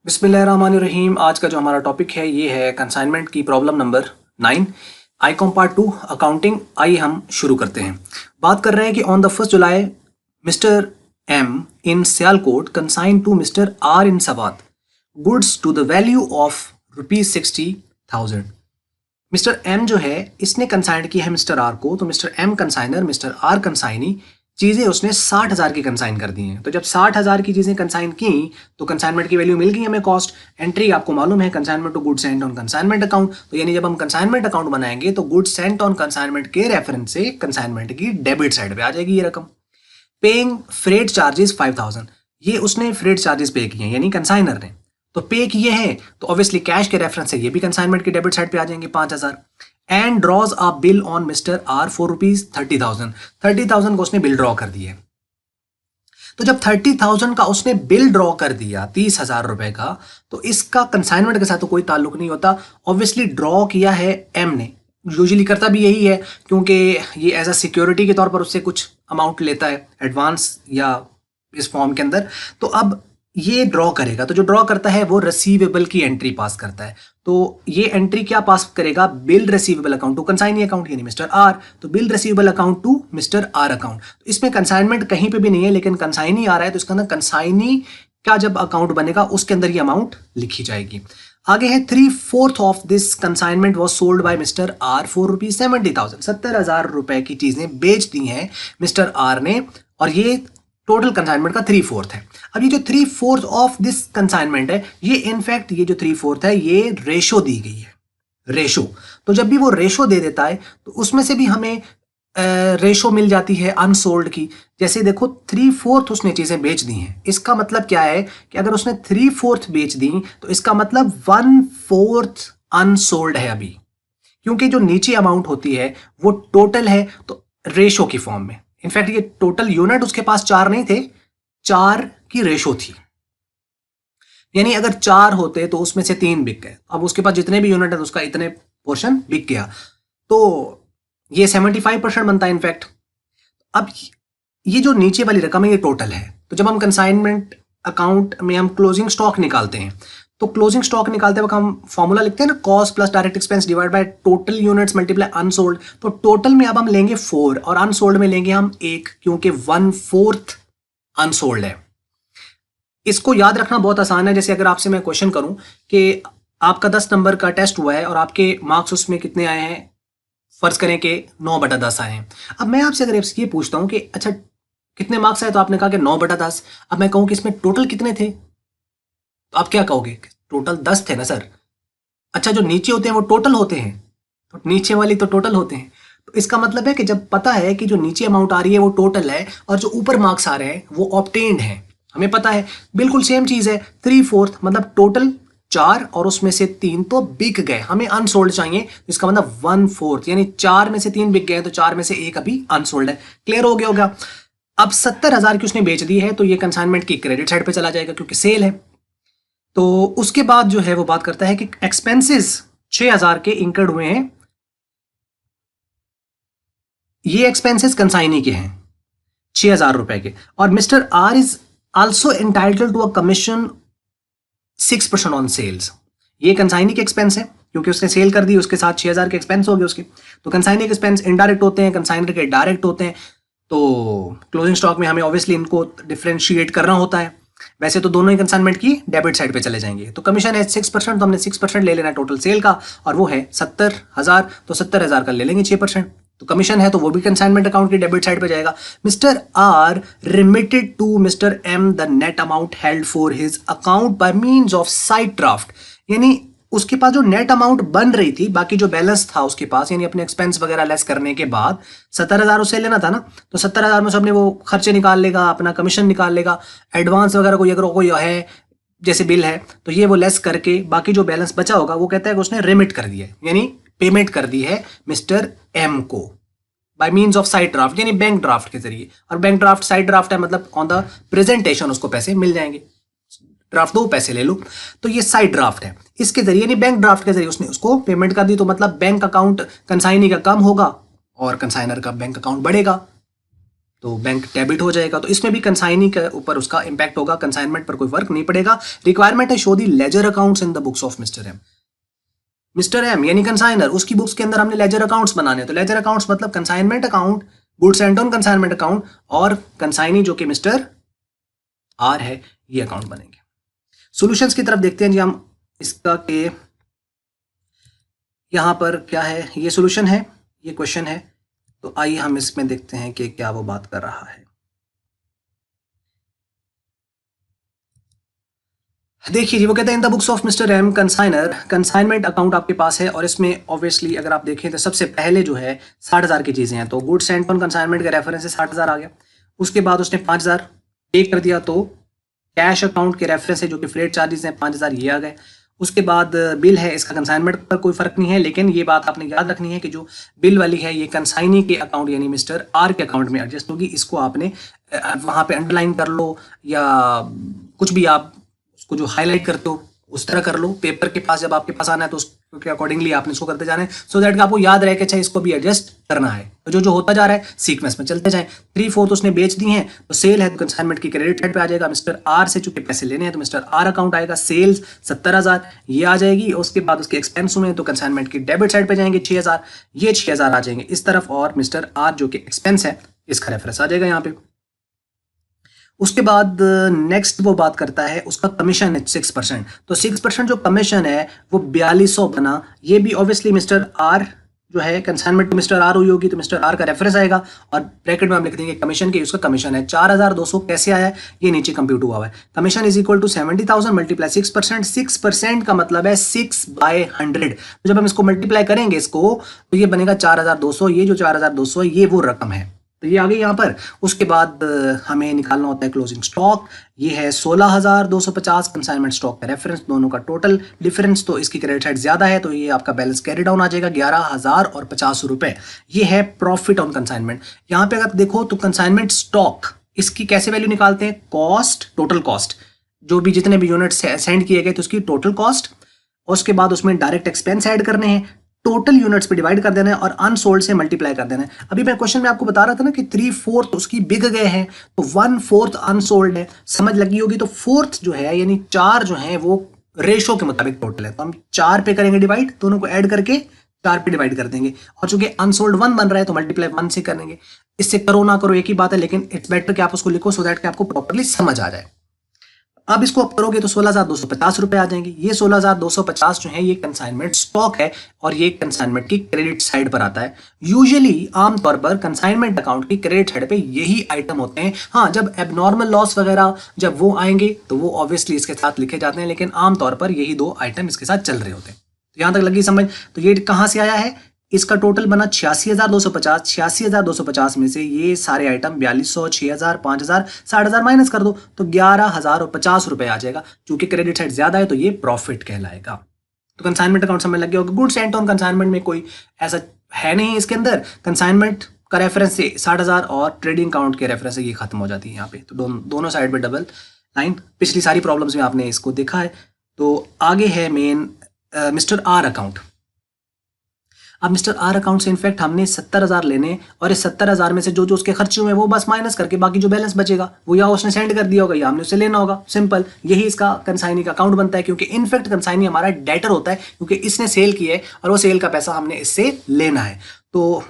बिस्मिल्लाहिर्रहमानिर्रहीम। आज का जो हमारा टॉपिक है ये है कंसाइनमेंट की problem number 9 Icom part 2 accounting. आइए हम शुरू करते हैं। बात कर रहे हैं कि ऑन द 1 जुलाई mister M in Sialkot consign to mister R in Swat goods to the value of ₹60,000। Mister M जो है इसने कंसाइन किया है मिस्टर आर को, तो mister M consignor mister R consignee चीजें उसने 60,000 की कंसाइन कर दी हैं। तो जब 60,000 की चीजें कंसाइन की तो कंसाइनमेंट की वैल्यू मिल गई हमें। कॉस्ट एंट्री आपको मालूम है, consignment to goods sent on consignment account. तो यानी जब हम कंसाइनमेंट अकाउंट बनाएंगे तो गुड्स सेंट ऑन कंसाइनमेंट के रेफरेंस से कंसाइनमेंट की डेबिट साइड पे आ जाएगी ये रकम। पेइंग फ्रेट चार्जेस 5,000, ये उसने फ्रेट चार्जेस पे किए हैं यानी कंसाइनर ने, तो पे किए हैं तो ऑब्वियसली कैश के रेफरेंस से ये भी कंसाइनमेंट की डेबिट साइड पे आ जाएंगे 5,000। And draws a bill on mister R for ₹30,000। 30,000 को उसने बिल ड्रॉ कर दिया। तो जब 30,000 का उसने बिल ड्रॉ कर दिया 30,000 रुपए का, तो इसका कंसाइनमेंट के साथ तो कोई ताल्लुक नहीं होता। ऑब्वियसली ड्रॉ किया है एम ने, यूजुअली करता भी यही है क्योंकि ये एज अ सिक्योरिटी के तौर पर उससे कुछ अमाउंट लेता है एडवांस या इस फॉर्म के अंदर। तो अब ये ड्रॉ करेगा, तो जो ड्रॉ करता है वो रिसीवेबल की एंट्री पास करता है। तो ये एंट्री क्या पास करेगा? Bill receivable account to consignee account यानी मिस्टर आर। तो bill receivable account to mister R account. तो इसमें कंसाइनमेंट कहीं पे भी नहीं है लेकिन कंसाइनी आ रहा है, तो इसका अंदर कंसाइनी का जब अकाउंट बनेगा उसके अंदर ये अमाउंट लिखी जाएगी। आगे है 3/4 of this consignment was sold by mister R for ₹70,000। 70,000 रुपए की चीजें बेच दी हैं मिस्टर आर ने, और ये टोटल कंसाइनमेंट का 3/4 है। अब ये जो 3/4 ऑफ दिस कंसाइनमेंट है, ये इनफैक्ट ये जो 3/4 है ये रेशो दी गई है, रेशो। तो जब भी वो रेशो दे देता है तो उसमें से भी हमें रेशो मिल जाती है अनसोल्ड की। जैसे देखो 3/4 उसने चीजें बेच दी हैं, इसका मतलब क्या है कि अगर उसने 3/4 बेच दी तो इसका मतलब 1/4 अनसोल्ड है अभी, क्योंकि जो नीचे अमाउंट होती है वो टोटल है तो रेशो की फॉर्म में। इनफैक्ट ये टोटल यूनिट उसके पास 4 नहीं थे, 4 की रेशो थी, यानी अगर 4 होते तो उसमें से 3 बिक गए। अब उसके पास जितने भी यूनिट है उसका इतने पोर्शन बिक गया, तो ये 75% बनता है इनफैक्ट। अब ये जो नीचे वाली रकम है ये टोटल है। तो जब हम कंसाइनमेंट अकाउंट में हम क्लोजिंग स्टॉक निकालते हैं, तो क्लोजिंग स्टॉक निकालते वक्त हम फॉर्मूला लिखते हैं ना, cost plus direct expense divide by total units multiply unsold. तो टोटल में अब हम लेंगे 4 और अनसोल्ड में लेंगे हम 1, क्योंकि 1/4 अनसोल्ड है। इसको याद रखना बहुत आसान है। जैसे अगर आपसे मैं क्वेश्चन करूं कि आपका 10 नंबर का टेस्ट हुआ है और आपके मार्क्स उसमें कितने आए हैं, फर्ज करें कि 9/10 आए हैं। अब मैं आपसे अगर ये पूछता हूं कि अच्छा कितने मार्क्स आए, तो आपने कहा कि 9/10। अब मैं कहूं कि इसमें टोटल कितने थे, तो आप क्या कहोगे? टोटल 10 थे ना सर। अच्छा जो नीचे होते हैं वो टोटल होते हैं, तो नीचे वाली तो टोटल होते हैं। तो इसका मतलब है कि जब पता है कि जो नीचे अमाउंट आ रही है वो टोटल है और जो ऊपर मार्क्स आ रहे हैं वो ऑब्टेन्ड है, हमें पता है। बिल्कुल सेम चीज है, 3/4 मतलब टोटल 4 और उसमें से 3 तो बिक गए, हमें अनसोल्ड चाहिए। इसका मतलब 1/4 यानी 4 में से 3 बिक गए, तो 4 में से 1 अभी अनसोल्ड है। क्लियर हो गया होगा। अब 70,000 की उसने बेच दी है तो ये कंसाइनमेंट की क्रेडिट साइड पे चला जाएगा क्योंकि सेल है। तो उसके बाद जो है वो बात करता है कि एक्सपेंसेस 6,000 के इंकर्ड हुए हैं। ये एक्सपेंसेस कंसाइनी के हैं 6,000 रुपए के, और mister R is also entitled to a commission 6% on sales. ये कंसाइनी के एक्सपेंस है क्योंकि उसने सेल कर दी, उसके साथ 6,000 के एक्सपेंस हो गए उसके। तो कंसाइनी के एक्सपेंस इनडायरेक्ट होते हैं, कंसाइनर के डायरेक्ट होते हैं। तो क्लोजिंग स्टॉक में हमें ऑब्वियसली इनको डिफरेंशिएट करना होता है। वैसे तो दोनों ही कंसाइनमेंट की डेबिट साइड पे चले जाएंगे। तो कमीशन है 6%, तो हमने 6% ले लेना टोटल सेल का, और वो है 70,000, तो 70,000 का ले लेंगे 6%। तो कमीशन है तो वो भी कंसाइनमेंट अकाउंट की डेबिट साइड पे जाएगा। Mister R remitted to mister M the net amount held for his account by means of sight draft, यानी उसके पास जो नेट अमाउंट बन रही थी, बाकी जो बैलेंस था उसके पास, यानी अपने एक्सपेंस वगैरह लेस करने के बाद 70,000 उसे लेना था ना, तो 70,000 में से अपने वो खर्चे निकाल लेगा, अपना कमीशन निकाल लेगा, एडवांस वगैरह कोई अगर कोई है जैसे बिल है तो ये वो लेस करके बाकी जो बैलेंस बचा होगा वो कहता है कि उसने रिमिट कर दिया, यानी पेमेंट कर दी है मिस्टर एम को bye means of sight draft, यानी बैंक ड्राफ्ट के जरिए। और बैंक ड्राफ्ट साइड ड्राफ्ट है, मतलब ऑन द प्रेजेंटेशन उसको पैसे मिल जाएंगे। ड्राफ्ट दो पैसे ले लो, तो ये साइड ड्राफ्ट है। इसके जरिए नहीं, बैंक ड्राफ्ट के जरिए उसने उसको पेमेंट कर दी, तो मतलब बैंक अकाउंट कंसाइनी का कम होगा और कंसाइनर का बैंक अकाउंट बढ़ेगा। तो बैंक डेबिट हो जाएगा। तो इसमें भी कंसाइनी के ऊपर उसका इंपैक्ट होगा, कंसाइनमेंट पर कोई फर्क नहीं पड़ेगा। रिक्वायरमेंट है show the ledger accounts in the books of mister M. Mister M यानी कंसाइनर, उसकी बुक्स के अंदर हमने लेजर अकाउंट्स बनाने, तो लेजर अकाउंट्स मतलब consignment account, goods and on consignment account, और कंसाइनी जो कि मिस्टर आर है, ये अकाउंट बनेंगे। सॉल्यूशंस की तरफ देखते हैं जी हम इसका के यहां पर क्या है, ये सॉल्यूशन है, ये क्वेश्चन है। तो आइए हम इसमें देखते हैं कि क्या वो बात कर रहा है। देखिए जी, वो कहते हैं in the books of mister M consignor, consignment account आपके पास है, और इसमें ऑब्वियसली अगर आप देखें तो सबसे पहले जो है 60,000 की चीज़ें हैं, तो गुड्स एंड ऑन कंसाइनमेंट का रेफरेंस से 60,000 आ गया। उसके बाद उसने 5,000 पे कर दिया, तो कैश अकाउंट के रेफरेंस से जो कि फ्रेट चार्जेस हैं 5,000 ये आ गए। उसके बाद बिल है, इसका कंसाइनमेंट पर कोई फर्क नहीं है, लेकिन ये बात आपने याद रखनी है कि जो बिल वाली है ये कंसाइनी के अकाउंट यानी मिस्टर आर के अकाउंट में एडजस्ट होगी। इसको आपने वहां पे अंडरलाइन कर लो या कुछ भी आप उसको जो हाईलाइट करते हो उस तरह कर लो। पेपर के पास जब आपके पास आना है तो उसके अकॉर्डिंगली आपने इसको करते जाना है, सो दैट आपको याद रहे कि अच्छा इसको भी एडजस्ट करना है। तो जो होता जा रहा है सीक्वेंस में चलते जाए। 3/4 उसने बेच दी हैं, तो सेल है तो कंसाइनमेंट की क्रेडिट साइड पे आ जाएगा। मिस्टर आर से चूंकि पैसे लेने हैं तो मिस्टर आर अकाउंट आएगा, सेल्स 70,000 ये आ जाएगी। उसके बाद उसके एक्सपेंस हुए तो कंसाइनमेंट की डेबिट साइड पे जाएंगे 6,000, ये 6,000 आ जाएंगे इस तरफ, और मिस्टर आर जो कि एक्सपेंस है इसका रेफरेंस आ जाएगा यहाँ पे। उसके बाद नेक्स्ट वो बात करता है उसका कमीशन है 6%, तो 6% जो कमीशन है वो 4200 बना। ये भी ऑब्वियसली मिस्टर आर जो है कंसाइनमेंट मिस्टर आर हुई होगी तो मिस्टर आर का रेफरेंस आएगा, और ब्रैकेट में हम लिख देंगे कमीशन की, उसका कमीशन है 4,200। कैसे आया है ये नीचे कंप्यूट हुआ है। Commission is equal to 70,000 multiply 6%। 6% का मतलब है 6/100। तो जब हम इसको मल्टीप्लाई करेंगे इसको तो ये बनेगा 4,200। ये जो 4,200 है ये वो रकम है, तो ये आ गई यहाँ पर। उसके बाद हमें निकालना होता है क्लोजिंग स्टॉक, ये है 16,250 कंसाइनमेंट स्टॉक का रेफरेंस, दोनों का टोटल डिफरेंस, तो इसकी क्रेडिट साइड ज्यादा है तो ये आपका बैलेंस कैरी डाउन आ जाएगा 11,050 रुपए। ये है प्रॉफिट ऑन कंसाइनमेंट। यहाँ पे अगर देखो तो कंसाइनमेंट स्टॉक इसकी कैसे वैल्यू निकालते हैं, कॉस्ट, टोटल कॉस्ट, जो भी जितने भी यूनिट सेंड किए गए तो उसकी टोटल कॉस्ट, और उसके बाद उसमें डायरेक्ट एक्सपेंस ऐड करने हैं, टोटल यूनिट्स पे डिवाइड कर देना है और अनसोल्ड से मल्टीप्लाई कर देना है। अभी मैं क्वेश्चन में आपको बता रहा था ना कि 3/4 उसकी बिक गए हैं तो 1/4 अनसोल्ड है, समझ लगी होगी। तो फोर्थ जो है यानी 4 जो है वो रेशो के मुताबिक टोटल है, तो हम 4 पे करेंगे डिवाइड, दोनों को ऐड करके 4 पे डिवाइड कर देंगे, और चूंकि अनसोल्ड 1 बन रहा है तो मल्टीप्लाई 1 से करेंगे। इससे करो ना करो एक ही बात है, लेकिन इट्स बेटर कि आप उसको लिखो सो दैट कि आपको प्रॉपर्ली समझ आ जाए। अब इसको आप करोगे तो 16,250 रुपए आ जाएंगे। ये 16,250 जो है ये कंसाइनमेंट स्टॉक है, और ये कंसाइनमेंट की क्रेडिट साइड पर आता है। यूजुअली आमतौर पर कंसाइनमेंट अकाउंट की क्रेडिट साइड पे यही आइटम होते हैं। हाँ, जब एबनॉर्मल लॉस वगैरह जब वो आएंगे तो वो ऑब्वियसली इसके साथ लिखे जाते हैं, लेकिन आमतौर पर यही 2 आइटम इसके साथ चल रहे होते हैं। तो यहां तक लगी समझ। तो ये कहां से आया है, इसका टोटल बना 86,250। 86,250 में से ये सारे आइटम 4,200, 6,000, 5,000, 60,000 माइनस कर दो तो 11,050 रुपए आ जाएगा। चूंकि क्रेडिट साइड ज्यादा है तो ये प्रॉफिट कहलाएगा। तो कंसाइनमेंट अकाउंट समझ लग गया होगा। गुड्स एंड ऑन कंसाइनमेंट में कोई ऐसा है नहीं, इसके अंदर कंसाइनमेंट का रेफरेंस से 60,000 और ट्रेडिंग अकाउंट के रेफरेंस से ये खत्म हो जाती है यहाँ पे। तो दोनों साइड पे डबल लाइन। पिछली सारी प्रॉब्लम्स में आपने इसको देखा है। तो आगे है मेन मिस्टर आर अकाउंट। अब मिस्टर आर अकाउंट से इनफैक्ट हमने 70,000 लेने, और इस 70,000 में से जो जो उसके खर्चे हुए वो बस माइनस करके बाकी जो बैलेंस बचेगा वो या उसने सेंड कर दिया होगा या हमने उसे लेना होगा। सिंपल, यही इसका कंसाइनी का अकाउंट बनता है, क्योंकि इनफैक्ट कंसाइनी हमारा डेटर होता है, क्योंकि इसने सेल की है और वो सेल का पैसा हमने इससे लेना है। तो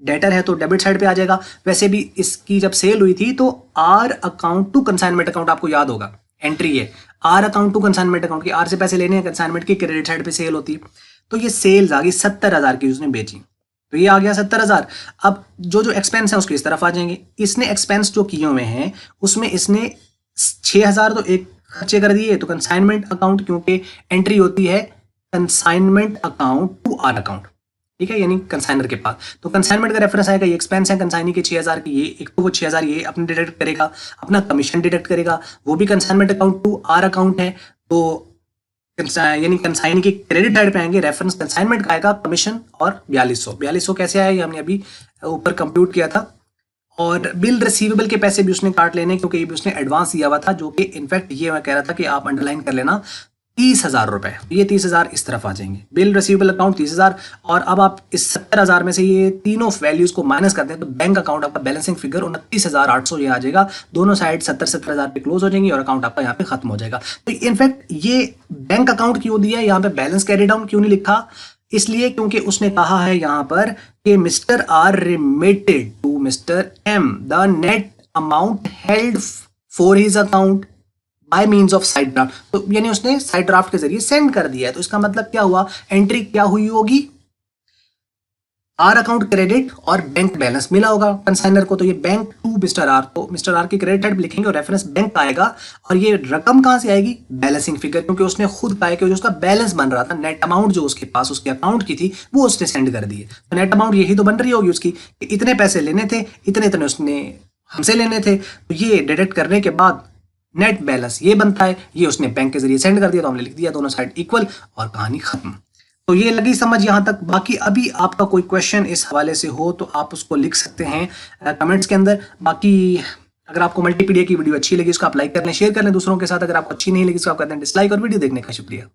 डेटर है तो डेबिट साइड पे आ जाएगा। वैसे भी इसकी जब सेल हुई थी तो R account to consignment account आपको याद होगा, एंट्री है R account to consignment account की, आर से पैसे लेने हैं, कंसाइनमेंट की क्रेडिट साइड पे सेल होती है। तो ये सेल्स आ गई 70,000 की उसने बेची, तो ये आ गया 70,000। अब जो जो एक्सपेंस है उसके इस तरफ आ जाएंगे। इसने एक्सपेंस जो किए हुए हैं उसमें इसने 6,000 तो एक खर्चे कर दिए, तो कंसाइनमेंट अकाउंट क्योंकि एंट्री होती है consignment account to R account, ठीक है, यानी कंसाइनर के पास। तो कंसाइनमेंट का रेफरेंस आएगा, ये एक्सपेंस है कंसाइनी के 6,000 की, ये एक तो वो 6,000 ये अपने डिडक्ट करेगा, अपना कमीशन डिडक्ट करेगा, वो भी consignment account to R account है। तो यानी कंसाइन की क्रेडिट साइड पे आएंगे, रेफरेंस कंसाइनमेंट का आएगा, कमीशन और 4200 कैसे आया ये हमने अभी ऊपर कंप्यूट किया था। और बिल रिसीवेबल के पैसे भी उसने काट लेने, क्योंकि ये भी उसने एडवांस दिया हुआ था, जो कि इनफैक्ट ये मैं कह रहा था कि आप अंडरलाइन कर लेना, 30,000 रुपए, ये 30,000 इस तरफ आ जाएंगे। बिल रिसीवेबल अकाउंट 30,000, और अब आप इस 70,000 में से ये तीनों वैल्यूज को माइनस करते हैं तो बैंक अकाउंट आपका बैलेंसिंग फिगर 29,800 ये आ जाएगा। दोनों साइड 70,000 पे क्लोज हो जाएंगी और अकाउंट आपका यहाँ पे खत्म हो जाएगा। तो इनफैक्ट ये बैंक अकाउंट क्यों दिया है, यहाँ पे बैलेंस कैरी डाउन क्यों नहीं लिखा, इसलिए क्योंकि उसने कहा है यहाँ पर कि mister R remitted to mister M the net amount held for his account by means of sight draft. तो यानी उसने साइड ड्राफ्ट के जरिए सेंड कर दिया है। तो इसका मतलब क्या हुआ, एंट्री क्या हुई होगी, आर अकाउंट क्रेडिट और बैंक बैलेंस मिला होगा कंसाइनर को। तो ये बैंक टू मिस्टर आर, तो मिस्टर आर की क्रेडिट हेड लिखेंगे और रेफरेंस बैंक आएगा। और ये रकम कहां से आएगी, बैलेंसिंग फिगर, क्योंकि उसने खुद कहा कि जो उसका बैलेंस बन रहा था, नेट अमाउंट जो उसके पास उसके अकाउंट की थी वो उसने सेंड कर दी है। तो नेट अमाउंट यही तो बन रही होगी उसकी कि इतने पैसे लेने थे, इतने इतने उसने हमसे लेने थे। तो ये डिडक्ट करने के बाद नेट बैलेंस ये बनता है, ये उसने बैंक के जरिए सेंड कर दिया तो हमने लिख दिया दोनों साइड इक्वल और कहानी खत्म। तो ये लगी समझ यहाँ तक। बाकी अभी आपका कोई क्वेश्चन इस हवाले से हो तो आप उसको लिख सकते हैं कमेंट्स के अंदर। बाकी अगर आपको मल्टीपीडिया की वीडियो अच्छी लगी उसको आप लाइक कर लें, शेयर कर लें दूसरों के साथ। अगर आपको अच्छी नहीं लगी उसको आप कहते हैं डिसलाइक, और वीडियो देखने का शुक्रिया।